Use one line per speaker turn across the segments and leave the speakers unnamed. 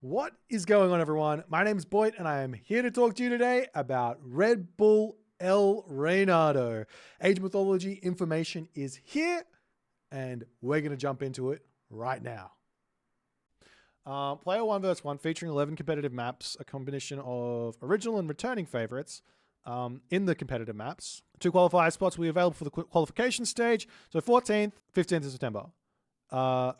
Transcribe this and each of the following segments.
What is going on, everyone? My name is Boit, and I am here to talk to you today about Redbull El Reynado. Age Mythology information is here, and we're going to jump into it right now. Player 1 vs 1 featuring 11 competitive maps, a combination of original and returning favorites in the competitive maps. 2 qualifier spots will be available for the qualification stage, so 14th, 15th of September.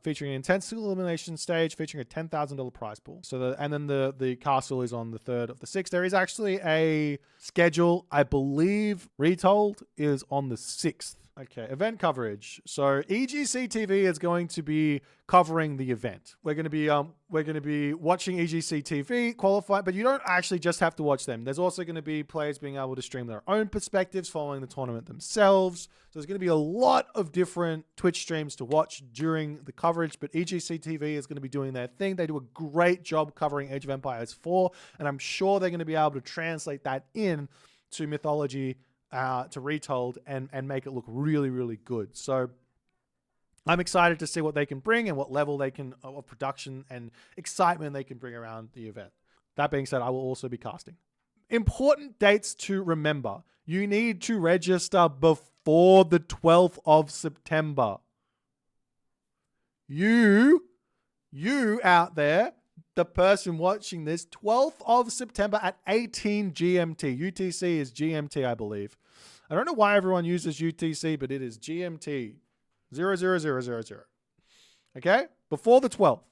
Featuring an intense single elimination stage featuring a $10,000 prize pool. So and then the castle is on the 3rd of the 6th. There is actually a schedule. I believe Retold is on the 6th. Okay, event coverage. So EGC TV is going to be covering the event. We're going to be watching EGC TV qualify, but you don't actually just have to watch them. There's also going to be players being able to stream their own perspectives following the tournament themselves. So there's going to be a lot of different Twitch streams to watch during the coverage, but EGC TV is going to be doing their thing. They do a great job covering Age of Empires 4, and I'm sure they're going to be able to translate that in to Mythology, to Retold, and make it look really, really good. So I'm excited to see what they can bring and what level they can of production and excitement they can bring around the event. That being said, I will also be casting. Important dates to remember. You need to register before the 12th of September. You out there, the person watching this, 12th of September at 18 GMT. UTC is GMT, I believe. I don't know why everyone uses UTC, but it is GMT 00000. Okay? Before the 12th.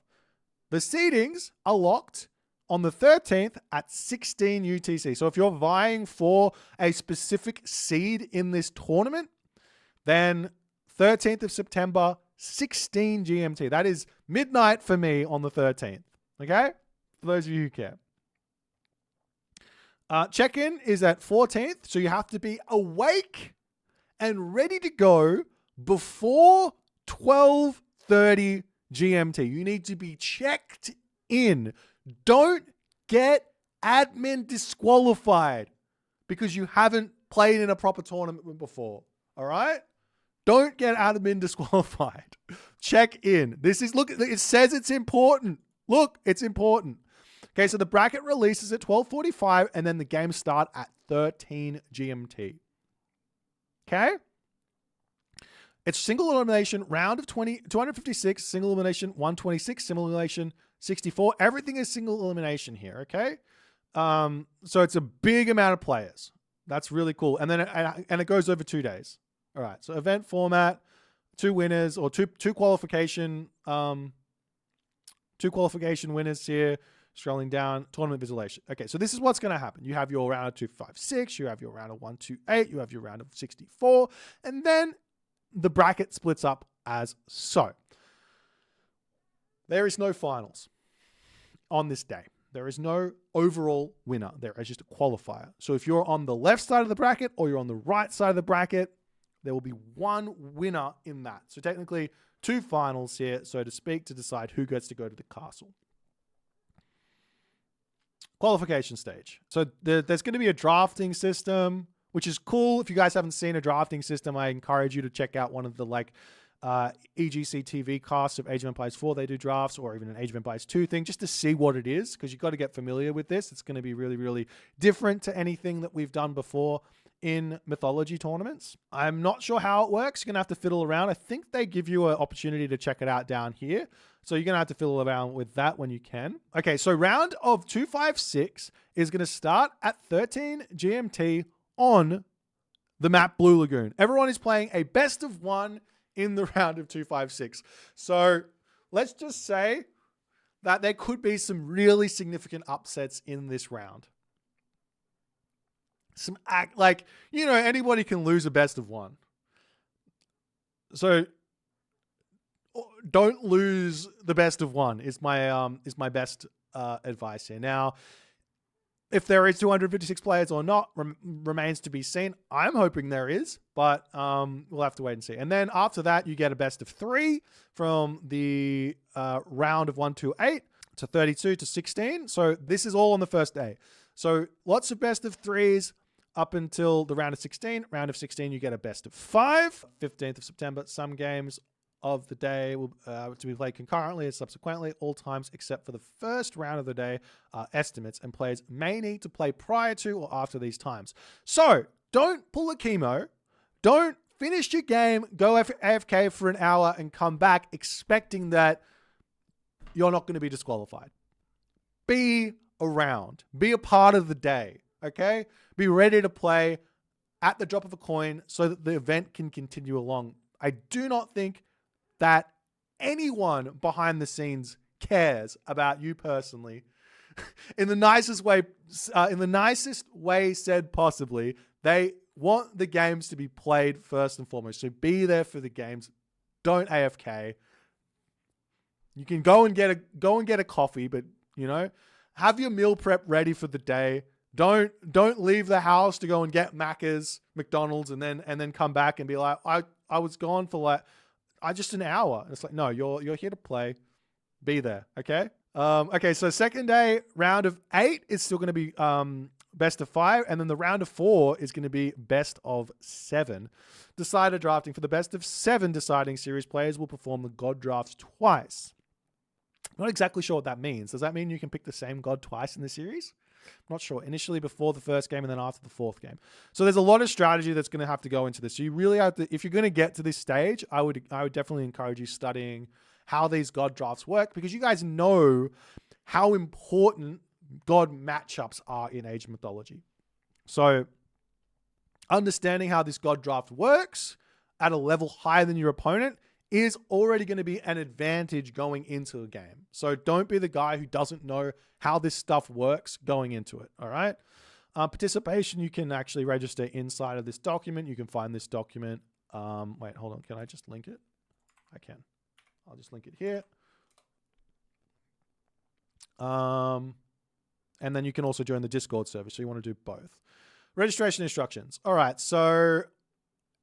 The seedings are locked on the 13th at 16 UTC. So if you're vying for a specific seed in this tournament, then 13th of September, 16 GMT. That is midnight for me on the 13th. Okay? For those of you who care. Check-in is at 14th, so you have to be awake and ready to go before 12:30 GMT. You need to be checked in. Don't get admin disqualified because you haven't played in a proper tournament before. All right? Don't get admin disqualified. Check in. This is, look, it says it's important. Look, it's important. Okay, so the bracket releases at 12:45 and then the games start at 13 GMT. Okay? It's single elimination, round of 256, single elimination, 126, single elimination, 64. Everything is single elimination here, okay? So it's a big amount of players. That's really cool. And then it goes over 2 days. All right, so event format, 2 winners or two qualification winners here. Scrolling down, tournament visualization. Okay, so this is what's going to happen. You have your round of 256, you have your round of 128, you have your round of 64, and then the bracket splits up as so. There is no finals on this day. There is no overall winner. There is just a qualifier. So if you're on the left side of the bracket or you're on the right side of the bracket, there will be one winner in that. So technically 2 finals here, so to speak, to decide who gets to go to the castle. Qualification stage. So there's going to be a drafting system, which is cool. If you guys haven't seen a drafting system, I encourage you to check out one of the EGC TV casts of Age of Empires 4. They do drafts, or even an Age of Empires 2 thing, just to see what it is, because you've got to get familiar with this. It's going to be really, really different to anything that we've done before in Mythology tournaments. I'm not sure how it works. You're going to have to fiddle around. I think they give you an opportunity to check it out down here. So you're going to have to fiddle around with that when you can. Okay, so round of 256 is going to start at 13 GMT on the map Blue Lagoon. Everyone is playing a best of 1 in the round of 256. So let's just say that there could be some really significant upsets in this round. Anybody can lose a best of 1. So don't lose the best of 1 is my best advice here. Now, if there is 256 players or not remains to be seen. I'm hoping there is, but we'll have to wait and see. And then after that, you get a best of 3 from the round of 128 to 32 to 16. So this is all on the first day. So lots of best of 3s up until the round of 16. Round of 16, you get a best of 5. 15th of September, some games of the day will to be played concurrently and subsequently all times except for the first round of the day are estimates, and players may need to play prior to or after these times. So don't pull a chemo. Don't finish your game, go AFK for an hour and come back expecting that you're not going to be disqualified. Be around. Be a part of the day, okay? Be ready to play at the drop of a coin so that the event can continue along. I do not think that anyone behind the scenes cares about you personally. In the nicest way said possibly, they want the games to be played first and foremost. So be there for the games. Don't AFK. You can go and get a coffee, but have your meal prep ready for the day. Don't leave the house to go and get Macca's, McDonald's, and then come back and be like, I was gone for just an hour. And it's like, no, you're here to play. Be there, okay? Okay, so second day, round of 8 is still going to be best of 5, and then the round of 4 is going to be best of 7. Decider drafting. For the best of 7 deciding series, players will perform the God drafts twice. I'm not exactly sure what that means. Does that mean you can pick the same God twice in the series? I'm not sure. Initially before the first game and then after the 4th game. So there's a lot of strategy that's going to have to go into this. So you really have to, if you're going to get to this stage, I would definitely encourage you studying how these God drafts work, because you guys know how important God matchups are in Age of Mythology. So understanding how this God draft works at a level higher than your opponent is already going to be an advantage going into a game. So don't be the guy who doesn't know how this stuff works going into it, all right? Participation, you can actually register inside of this document. You can find this document. Wait, hold on. Can I just link it? I can. I'll just link it here. And then you can also join the Discord server. So you want to do both. Registration instructions. All right, so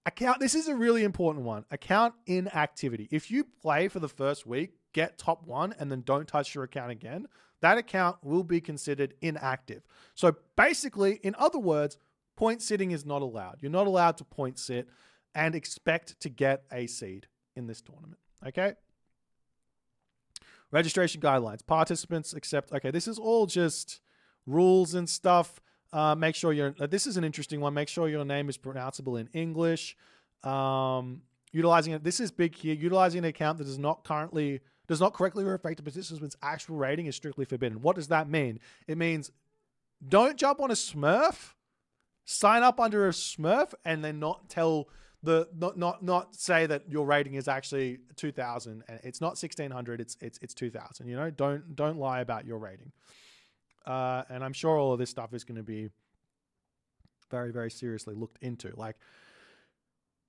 account. This is a really important one. Account inactivity. If you play for the first week, get top 1, and then don't touch your account again, that account will be considered inactive. So basically, in other words, point sitting is not allowed. You're not allowed to point sit and expect to get a seed in this tournament. Okay? Registration guidelines. Participants accept. Okay, this is all just rules and stuff. Make sure this is an interesting one. Make sure your name is pronounceable in English. Utilizing it. This is big here. Utilizing an account that does not correctly reflect the participant's actual rating is strictly forbidden. What does that mean? It means don't jump on a Smurf, sign up under a Smurf, and then not tell not say that your rating is actually 2000 and it's not 1600. It's 2000. Don't lie about your rating. And I'm sure all of this stuff is going to be very, very seriously looked into. Like,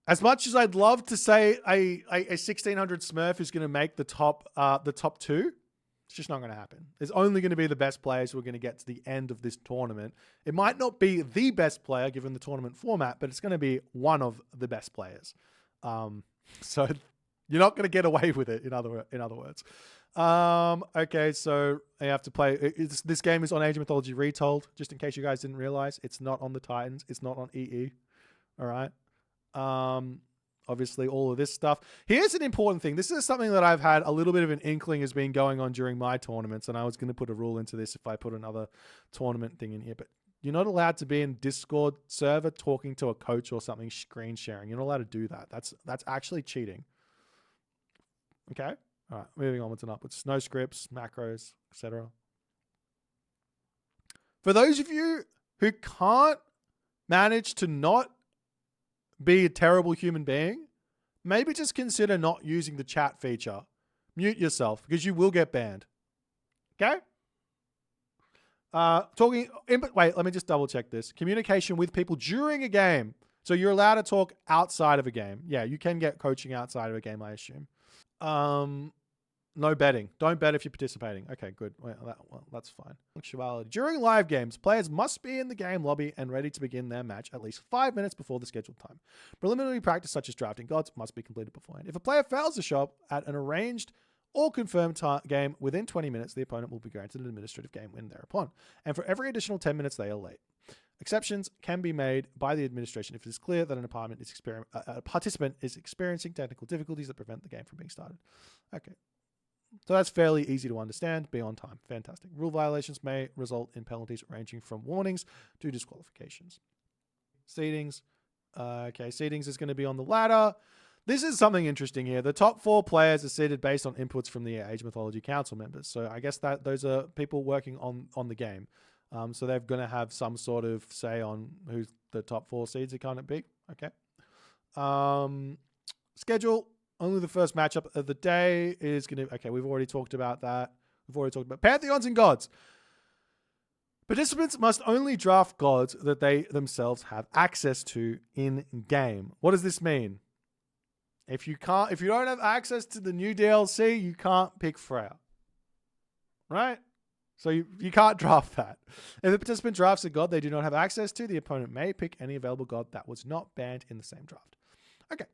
as much as I'd love to say a 1600 Smurf is going to make the top 2, it's just not going to happen. There's only going to be the best players who are going to get to the end of this tournament. It might not be the best player given the tournament format, but it's going to be one of the best players. So you're not going to get away with it. In other words. Okay, so you have to play. This game is on Age of Mythology Retold. Just in case you guys didn't realize, it's not on the Titans. It's not on EE. All right. Obviously, all of this stuff. Here's an important thing. This is something that I've had a little bit of an inkling has been going on during my tournaments, and I was going to put a rule into this if I put another tournament thing in here. But you're not allowed to be in Discord server talking to a coach or something, screen sharing. You're not allowed to do that. That's actually cheating. Okay. All right, moving onwards and upwards. No scripts, macros, etc. For those of you who can't manage to not be a terrible human being, maybe just consider not using the chat feature. Mute yourself because you will get banned. Okay? Wait, let me just double check this. Communication with people during a game. So you're allowed to talk outside of a game. Yeah, you can get coaching outside of a game, I assume. No betting. Don't bet if you're participating. Okay, good. Well, that's fine. Punctuality. During live games, players must be in the game lobby and ready to begin their match at least 5 minutes before the scheduled time. Preliminary practice such as drafting gods must be completed beforehand. If a player fails to show up at an arranged or confirmed game within 20 minutes, the opponent will be granted an administrative game win thereupon. And for every additional 10 minutes they are late. Exceptions can be made by the administration if it is clear that a participant is experiencing technical difficulties that prevent the game from being started. Okay. So that's fairly easy to understand. Be on time. Fantastic. Rule violations may result in penalties ranging from warnings to disqualifications. Seedings. Okay, seedings is going to be on the ladder. This is something interesting here. The top 4 players are seeded based on inputs from the Age Mythology Council members. So I guess that those are people working on the game. So they're going to have some sort of say on who the top 4 seeds are going to be. Okay. Schedule. Only the first matchup of the day is going to... Okay, we've already talked about that. We've already talked about Pantheons and Gods. Participants must only draft gods that they themselves have access to in-game. What does this mean? If you don't have access to the new DLC, you can't pick Freya. Right? So you can't draft that. If the participant drafts a god they do not have access to, the opponent may pick any available god that was not banned in the same draft. Okay.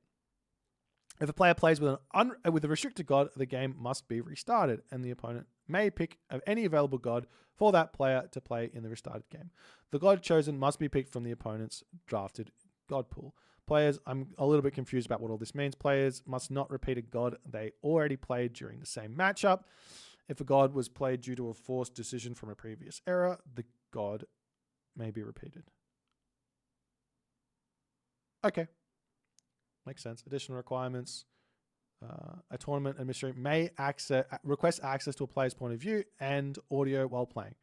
If a player plays with a restricted god, the game must be restarted, and the opponent may pick any available god for that player to play in the restarted game. The god chosen must be picked from the opponent's drafted god pool. Players, I'm a little bit confused about what all this means. Players must not repeat a god they already played during the same matchup. If a god was played due to a forced decision from a previous era, the god may be repeated. Okay. Makes sense. Additional requirements. A tournament administrator may request access to a player's point of view and audio while playing.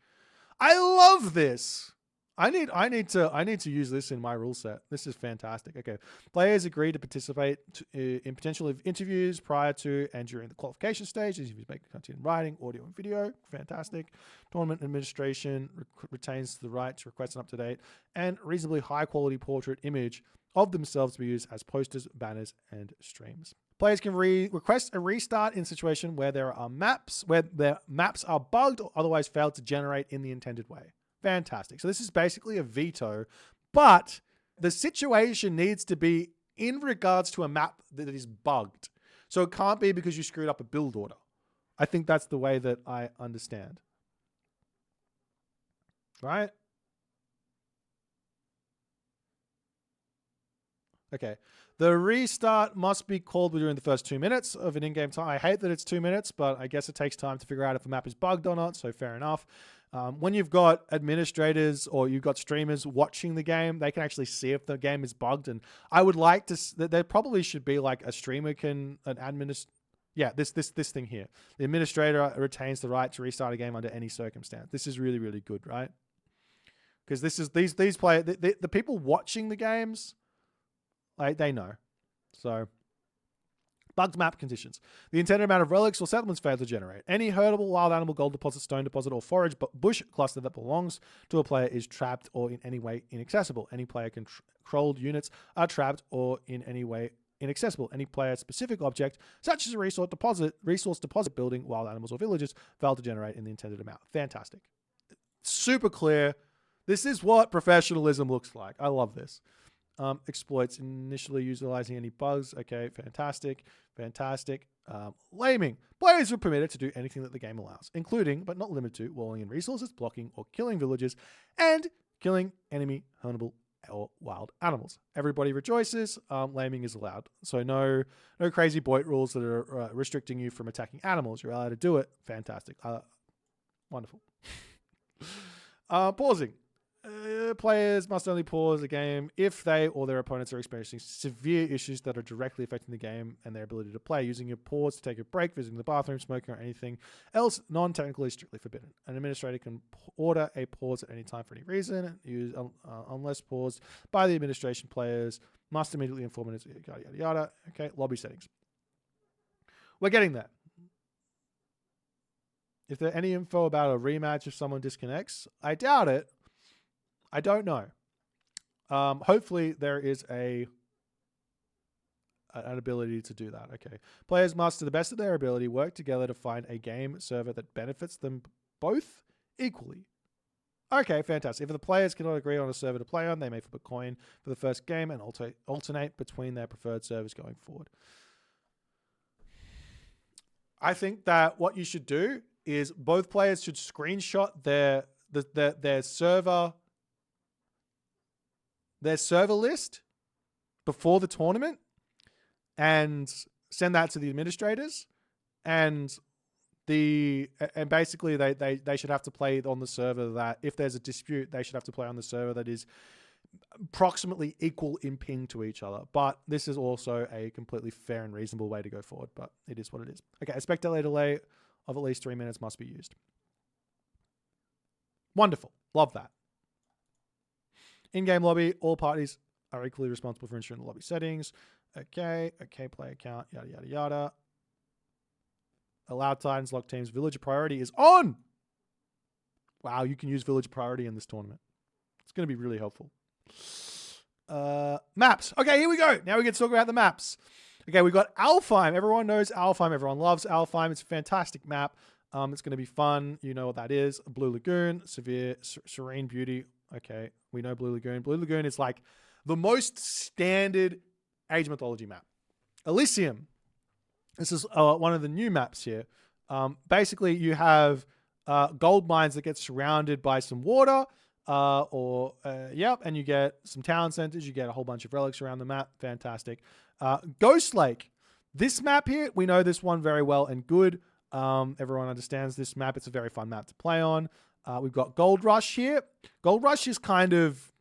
I love this. I need to use this in my rule set. This is fantastic. Okay. Players agree to participate in potential interviews prior to and during the qualification stage. These interviews make content in writing, audio, and video. Fantastic. Tournament administration retains the right to request an up-to-date and reasonably high-quality portrait image of themselves to be used as posters, banners, and streams. Players can request a restart in a situation where their maps are bugged or otherwise failed to generate in the intended way. Fantastic. So this is basically a veto, but the situation needs to be in regards to a map that is bugged. So it can't be because you screwed up a build order. I think that's the way that I understand. Right? Okay. The restart must be called during the first 2 minutes of an in-game time. I hate that it's 2 minutes, but I guess it takes time to figure out if a map is bugged or not, so fair enough. When you've got administrators or you've got streamers watching the game, they can actually see if the game is bugged. And I would like to... There probably should be like a streamer this thing here. The administrator retains the right to restart a game under any circumstance. This is really, really good, right? Because this is these players... The people watching the games... Like, they know. So, bugged map conditions. The intended amount of relics or settlements failed to generate. Any herdable, wild animal, gold deposit, stone deposit, or forage bush cluster that belongs to a player is trapped or in any way inaccessible. Any player controlled units are trapped or in any way inaccessible. Any player-specific object, such as a resource deposit building, wild animals, or villages, failed to generate in the intended amount. Fantastic. Super clear. This is what professionalism looks like. I love this. Exploits initially utilizing any bugs. Okay, fantastic. Laming. Players are permitted to do anything that the game allows, including, but not limited to, walling in resources, blocking or killing villages, and killing enemy, huntable, or wild animals. Everybody rejoices. Laming is allowed. So no crazy Boit rules that are restricting you from attacking animals. You're allowed to do it. Fantastic. Wonderful. Pausing. Players must only pause a game if they or their opponents are experiencing severe issues that are directly affecting the game and their ability to play. Using your pause to take a break, visiting the bathroom, smoking, or anything else non-technical is strictly forbidden. An administrator can order a pause at any time for any reason, unless paused by the administration. Players must immediately inform it. Yada, yada, yada. Okay, lobby settings. We're getting there. If there's any info about a rematch if someone disconnects, I doubt it. I don't know. Hopefully there is an ability to do that. Okay. Players must, to the best of their ability, work together to find a game server that benefits them both equally. Okay, fantastic. If the players cannot agree on a server to play on, they may flip a coin for the first game and alternate between their preferred servers going forward. I think that what you should do is both players should screenshot their server list before the tournament and send that to the administrators, and basically they should have to play on the server that, if there's a dispute, they should have to play on the server that is approximately equal in ping to each other. But this is also a completely fair and reasonable way to go forward, but it is what it is. Okay, a spectator delay of at least 3 minutes must be used. Wonderful. Love that. In-game lobby, all parties are equally responsible for ensuring the lobby settings. Okay, player count, yada, yada, yada. Allow Titans, lock teams. Villager priority is on. Wow, you can use villager priority in this tournament. It's going to be really helpful. Maps. Okay, here we go. Now we get to talk about the maps. Okay, we got Alfheim. Everyone knows Alfheim. Everyone loves Alfheim. It's a fantastic map. It's going to be fun. You know what that is. Blue Lagoon, Serene Beauty. Okay, we know Blue Lagoon. Blue Lagoon is like the most standard Age of Mythology map. Elysium. This is one of the new maps here. Basically, you have gold mines that get surrounded by some water, and you get some town centers. You get a whole bunch of relics around the map. Fantastic. Ghost Lake. This map here, we know this one very well and good. Everyone understands this map. It's a very fun map to play on. We've got Gold Rush here. Gold Rush is kind of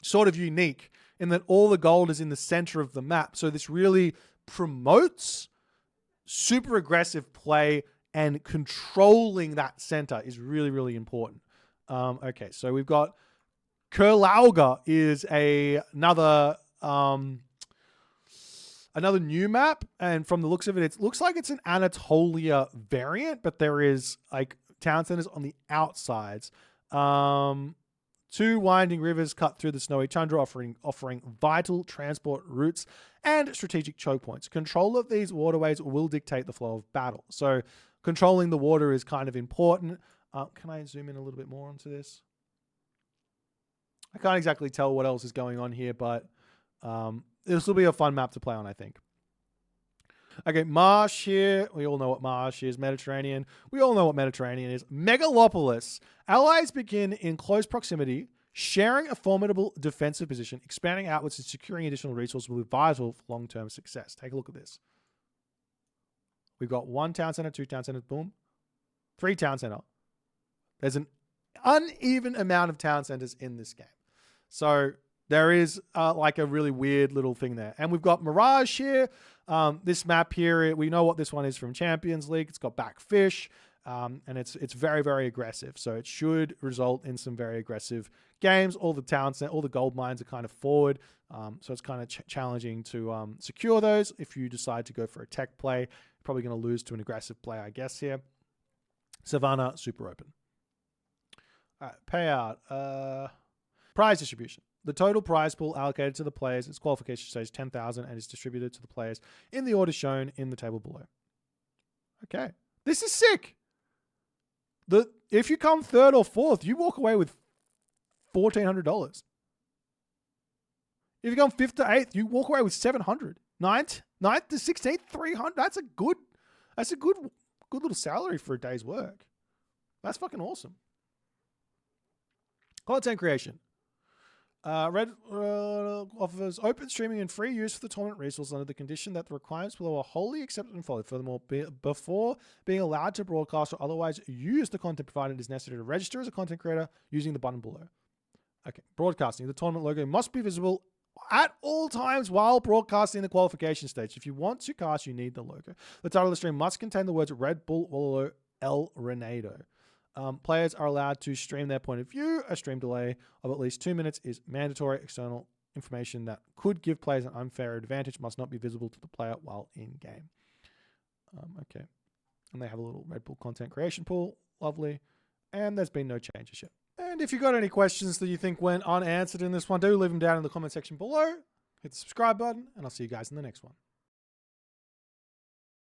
sort of unique in that all the gold is in the center of the map. So this really promotes super aggressive play, and controlling that center is really, really important. Okay, so we've got Kurlauga is another new map, and from the looks of it, it looks like it's an Anatolia variant, but there is like town centers on the outsides. 2 winding rivers cut through the snowy tundra, offering vital transport routes and strategic choke points. Control of these waterways will dictate the flow of battle. So controlling the water is kind of important. Can I zoom in a little bit more onto this? I can't exactly tell what else is going on here, but this will be a fun map to play on, I think. Okay, Marsh here. We all know what Marsh is. Mediterranean. We all know what Mediterranean is. Megalopolis. Allies begin in close proximity, sharing a formidable defensive position. Expanding outwards and securing additional resources will be vital for long-term success. Take a look at this. We've got 1 town center, 2 town centers, boom. 3 town center. There's an uneven amount of town centers in this game. So there is like a really weird little thing there. And we've got Mirage here. This map here, we know what this one is from Champions League. It's got backfish, and it's very, very aggressive. So it should result in some very aggressive games. All the gold mines are kind of forward. So it's kind of challenging to secure those. If you decide to go for a tech play, you're probably going to lose to an aggressive play, I guess, here. Savannah, super open. All right, payout. Prize distribution. The total prize pool allocated to the players, its qualification stage 10,000, and is distributed to the players in the order shown in the table below. Okay. This is sick. If you come 3rd or 4th, you walk away with $1,400. If you come 5th to 8th, you walk away with $700. 9th to 16th, $300. That's a good little salary for a day's work. That's fucking awesome. Content creation. Redbull offers open streaming and free use for the tournament resources under the condition that the requirements below are wholly accepted and followed. Furthermore, before being allowed to broadcast or otherwise use the content provided, it is necessary to register as a content creator using the button below. Okay, broadcasting. The tournament logo must be visible at all times while broadcasting the qualification stage. If you want to cast, you need the logo. The title of the stream must contain the words Redbull, Wololo, El Renedo. Players are allowed to stream their point of view. A stream delay of at least 2 minutes is mandatory. External information that could give players an unfair advantage must not be visible to the player while in game. Okay. And they have a little Redbull content creation pool. Lovely. And there's been no changes yet. And if you've got any questions that you think went unanswered in this one, do leave them down in the comment section below. Hit the subscribe button, and I'll see you guys in the next one.